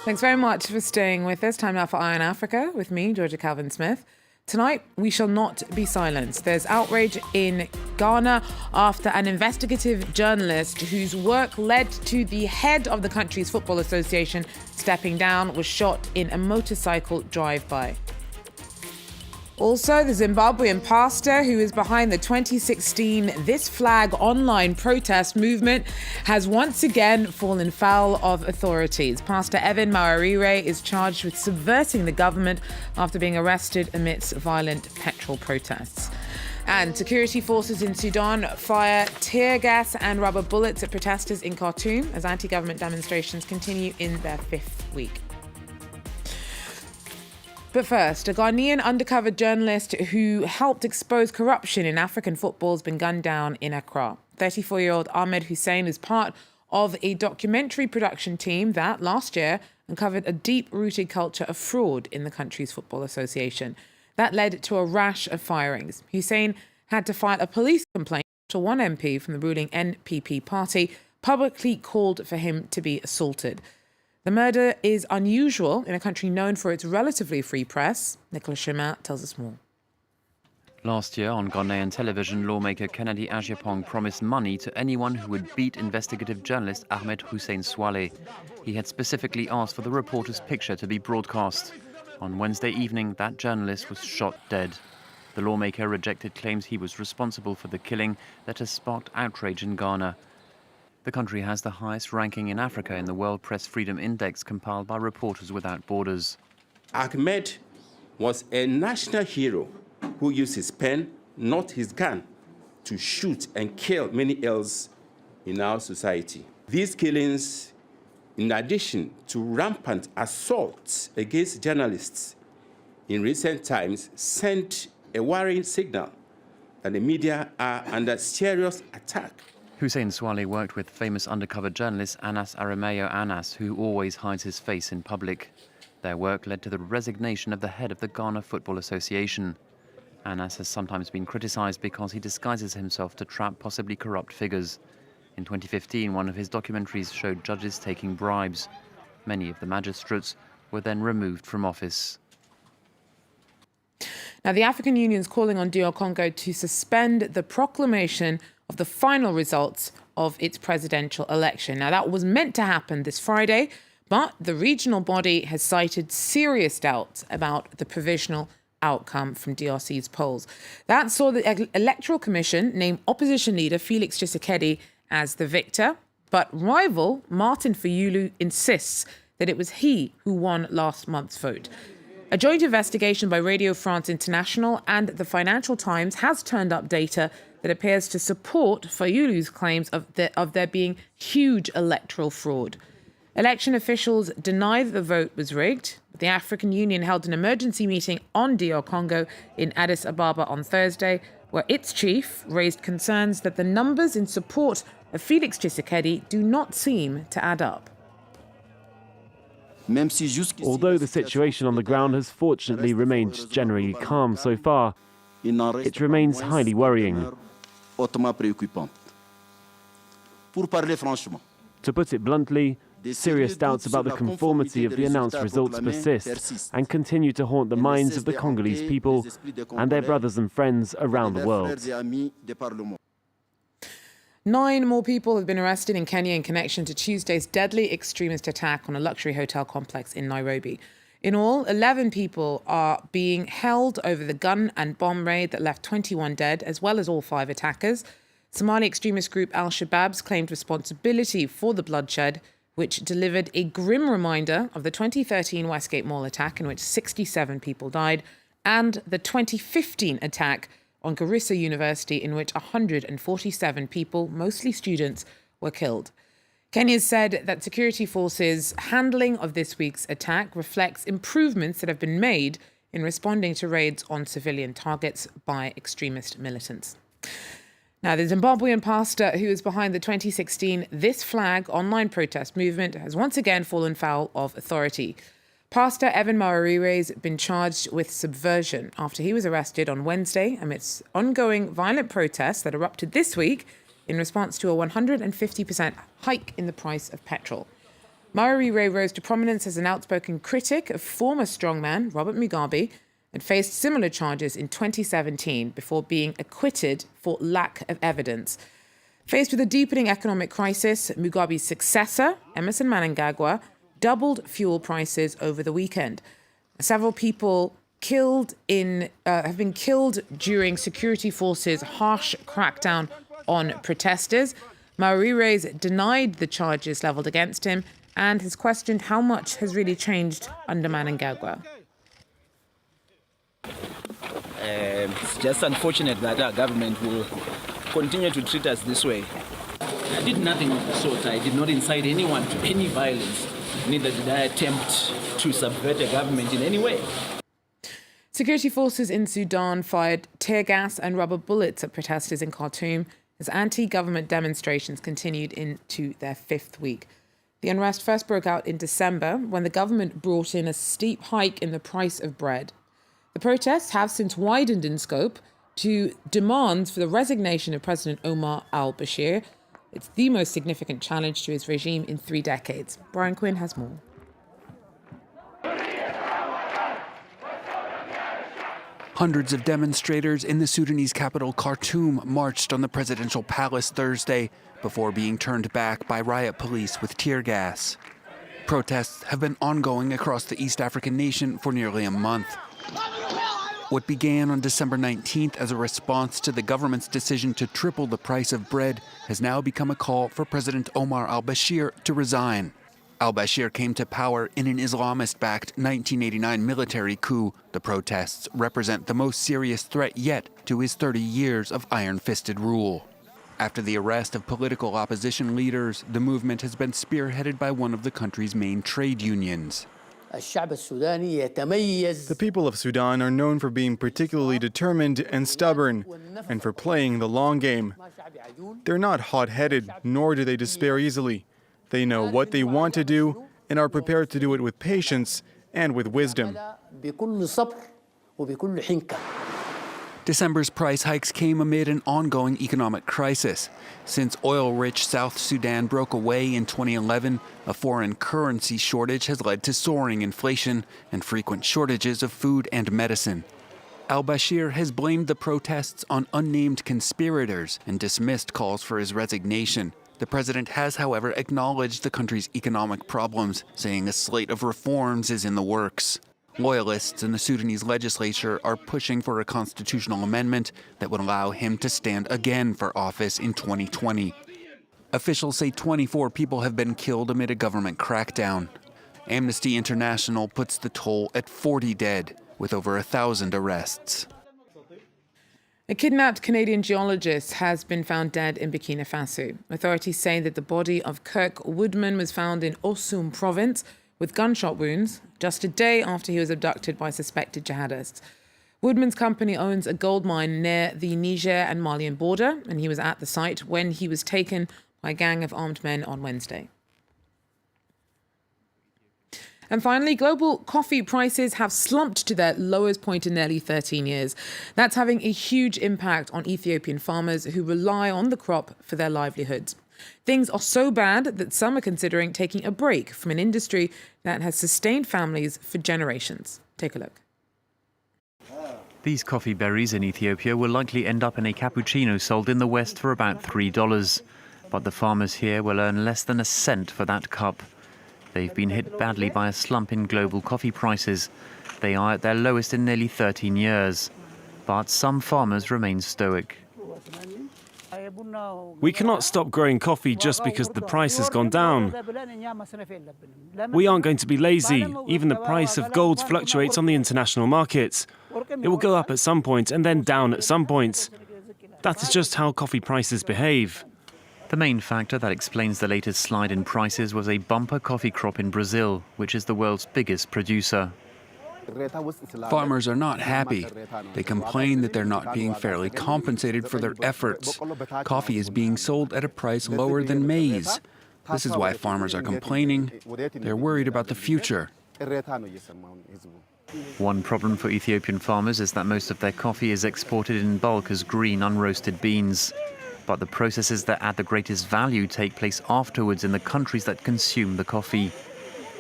Thanks very much for staying with us. Time now for Eye on Africa with me, Georgia Calvin-Smith. Tonight, we shall not be silenced. There's outrage in Ghana after an investigative journalist whose work led to the head of the country's football association stepping down was shot in a motorcycle drive-by. Also, the Zimbabwean pastor who is behind the 2016 This Flag online protest movement has once again fallen foul of authorities. Pastor Evan Mawarire is charged with subverting the government after being arrested amidst violent petrol protests. And security forces in Sudan fire tear gas and rubber bullets at protesters in Khartoum as anti-government demonstrations continue in their fifth week. But first, a Ghanaian undercover journalist who helped expose corruption in African football has been gunned down in Accra. 34-year-old Ahmed Hussein is part of a documentary production team that, last year, uncovered a deep-rooted culture of fraud in the country's football association. That led to a rash of firings. Hussein had to file a police complaint after one MP from the ruling NPP party publicly called for him to be assaulted. The murder is unusual in a country known for its relatively free press. Nicholas Chemin tells us more. Last year on Ghanaian television, lawmaker Kennedy Agyapong promised money to anyone who would beat investigative journalist Ahmed Hussein Swale. He had specifically asked for the reporter's picture to be broadcast. On Wednesday evening, that journalist was shot dead. The lawmaker rejected claims he was responsible for the killing that has sparked outrage in Ghana. The country has the highest ranking in Africa in the World Press Freedom Index compiled by Reporters Without Borders. Ahmed was a national hero who used his pen, not his gun, to shoot and kill many else in our society. These killings, in addition to rampant assaults against journalists in recent times, sent a worrying signal that the media are under serious attack. Hussein Swale worked with famous undercover journalist Anas Arameo Anas, who always hides his face in public. Their work led to the resignation of the head of the Ghana Football Association. Anas has sometimes been criticized because he disguises himself to trap possibly corrupt figures. In 2015, one of his documentaries showed judges taking bribes. Many of the magistrates were then removed from office. Now, the African Union is calling on DR Congo to suspend the proclamation of the final results of its presidential election. Now, that was meant to happen this Friday, but the regional body has cited serious doubts about the provisional outcome from DRC's polls. That saw the Electoral Commission name opposition leader Felix Tshisekedi as the victor, but rival Martin Fayulu insists that it was he who won last month's vote. A joint investigation by Radio France International and the Financial Times has turned up data that appears to support Fayulu's claims of there being huge electoral fraud. Election officials deny that the vote was rigged. The African Union held an emergency meeting on DR Congo in Addis Ababa on Thursday, where its chief raised concerns that the numbers in support of Felix Tshisekedi do not seem to add up. Although the situation on the ground has fortunately remained generally calm so far, it remains highly worrying. To put it bluntly, serious doubts about the conformity of the announced results persist and continue to haunt the minds of the Congolese people and their brothers and friends around the world. 9 more people have been arrested in Kenya in connection to Tuesday's deadly extremist attack on a luxury hotel complex in Nairobi. In all, 11 people are being held over the gun and bomb raid that left 21 dead, as well as all 5 attackers. Somali extremist group Al-Shabaab's claimed responsibility for the bloodshed, which delivered a grim reminder of the 2013 Westgate Mall attack in which 67 people died, and the 2015 attack on Garissa University in which 147 people, mostly students, were killed. Kenya said that security forces' handling of this week's attack reflects improvements that have been made in responding to raids on civilian targets by extremist militants. Now, the Zimbabwean pastor who is behind the 2016 This Flag online protest movement has once again fallen foul of authority. Pastor Evan Mawarire has been charged with subversion after he was arrested on Wednesday amidst ongoing violent protests that erupted this week in response to a 150% hike in the price of petrol. Mawarire rose to prominence as an outspoken critic of former strongman Robert Mugabe and faced similar charges in 2017 before being acquitted for lack of evidence. Faced with a deepening economic crisis, Mugabe's successor, Emmerson Mnangagwa, doubled fuel prices over the weekend. Several people have been killed during security forces' harsh crackdown on protesters. Mawarire's denied the charges levelled against him and has questioned how much has really changed under Mnangagwa. It's just unfortunate that our government will continue to treat us this way. I did nothing of the sort. I did not incite anyone to any violence. Neither did I attempt to subvert a government in any way. Security forces in Sudan fired tear gas and rubber bullets at protesters in Khartoum as anti-government demonstrations continued into their fifth week. The unrest first broke out in December when the government brought in a steep hike in the price of bread. The protests have since widened in scope to demands for the resignation of President Omar al-Bashir. It's the most significant challenge to his regime in 3 decades. Brian Quinn has more. Hundreds of demonstrators in the Sudanese capital Khartoum marched on the presidential palace Thursday before being turned back by riot police with tear gas. Protests have been ongoing across the East African nation for nearly a month. What began on December 19th as a response to the government's decision to triple the price of bread has now become a call for President Omar al-Bashir to resign. Al-Bashir came to power in an Islamist-backed 1989 military coup. The protests represent the most serious threat yet to his 30 years of iron-fisted rule. After the arrest of political opposition leaders, the movement has been spearheaded by one of the country's main trade unions. The people of Sudan are known for being particularly determined and stubborn, and for playing the long game. They're not hot-headed, nor do they despair easily. They know what they want to do and are prepared to do it with patience and with wisdom. December's price hikes came amid an ongoing economic crisis. Since oil-rich South Sudan broke away in 2011, a foreign currency shortage has led to soaring inflation and frequent shortages of food and medicine. Al-Bashir has blamed the protests on unnamed conspirators and dismissed calls for his resignation. The president has, however, acknowledged the country's economic problems, saying a slate of reforms is in the works. Loyalists in the Sudanese legislature are pushing for a constitutional amendment that would allow him to stand again for office in 2020. Officials say 24 people have been killed amid a government crackdown. Amnesty International puts the toll at 40 dead, with over 1,000 arrests. A kidnapped Canadian geologist has been found dead in Burkina Faso. Authorities say that the body of Kirk Woodman was found in Osun province with gunshot wounds just a day after he was abducted by suspected jihadists. Woodman's company owns a gold mine near the Niger and Malian border, and he was at the site when he was taken by a gang of armed men on Wednesday. And finally, global coffee prices have slumped to their lowest point in nearly 13 years. That's having a huge impact on Ethiopian farmers who rely on the crop for their livelihoods. Things are so bad that some are considering taking a break from an industry that has sustained families for generations. Take a look. These coffee berries in Ethiopia will likely end up in a cappuccino sold in the West for about $3. But the farmers here will earn less than a cent for that cup. They've been hit badly by a slump in global coffee prices. They are at their lowest in nearly 13 years. But some farmers remain stoic. We cannot stop growing coffee just because the price has gone down. We aren't going to be lazy. Even the price of gold fluctuates on the international markets. It will go up at some point and then down at some point. That is just how coffee prices behave. The main factor that explains the latest slide in prices was a bumper coffee crop in Brazil, which is the world's biggest producer. Farmers are not happy. They complain that they're not being fairly compensated for their efforts. Coffee is being sold at a price lower than maize. This is why farmers are complaining. They're worried about the future. One problem for Ethiopian farmers is that most of their coffee is exported in bulk as green, unroasted beans. but the processes that add the greatest value take place afterwards in the countries that consume the coffee.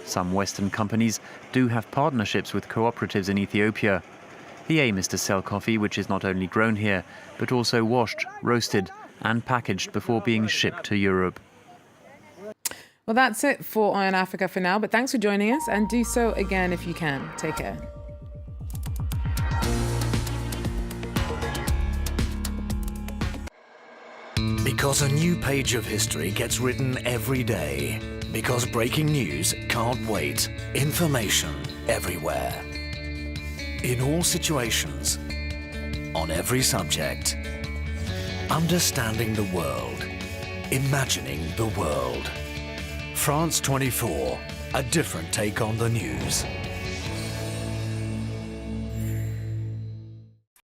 Some Western companies do have partnerships with cooperatives in Ethiopia. The aim is to sell coffee which is not only grown here, but also washed, roasted and packaged before being shipped to Europe. Well, that's it for Eye on Africa for now, but thanks for joining us, and do so again if you can. Take care. Because a new page of history gets written every day. Because breaking news can't wait. Information everywhere. In all situations. On every subject. Understanding the world. Imagining the world. France 24, a different take on the news.